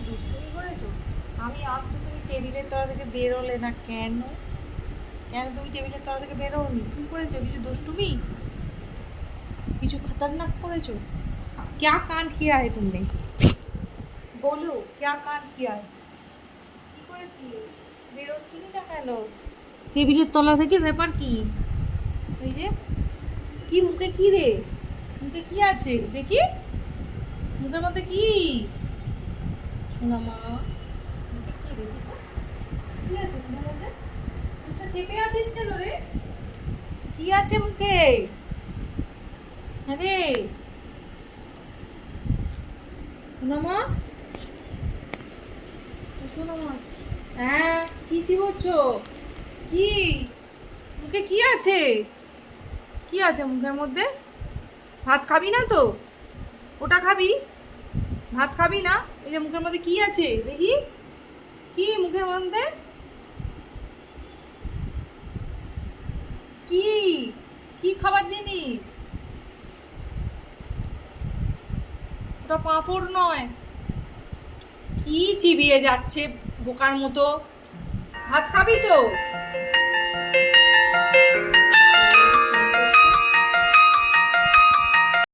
দুষ্টুমি করেছো? আমি আসতে তুমি টেবিলের তলা থেকে বেরোলে না কেন? কেন তুমি টেবিলের তলা থেকে বেরোনি? কি করেছো? কিছু দুষ্টুমি, কিছু खतरनाक করেছো? क्या कांड किया है तुमने? बोलो क्या कांड किया है? কি করেছিস? বেরোচ্ছিলি না কেন টেবিলের তলা থেকে? ব্যাপার কি? এই যে কি মুখে কি রে? মুখে কি আছে দেখি? মুখের মধ্যে কি? শোনা মা, মুখে কি দেখি তো? কি আছে মুখের মধ্যে? মুখটা চেপে আছিস কেন রে? কি আছে মুখে? হ্যাঁ রে শোনা মা, শোনা মা। হ্যাঁ কি চিবোচ্ছো? কি মুখে কি আছে? কি আছে মুখের মধ্যে? ভাত খাবি না তো? ওটা খাবি? ভাত খাবি না? এই যে মুখের মধ্যে কি আছে দেখি? কি মুখের মধ্যে? কি কি খাবার জিনিস? ওটা পাঁপড় নয়। কি চিবিয়ে যাচ্ছে বোকার মতো? ভাত খাবি তো?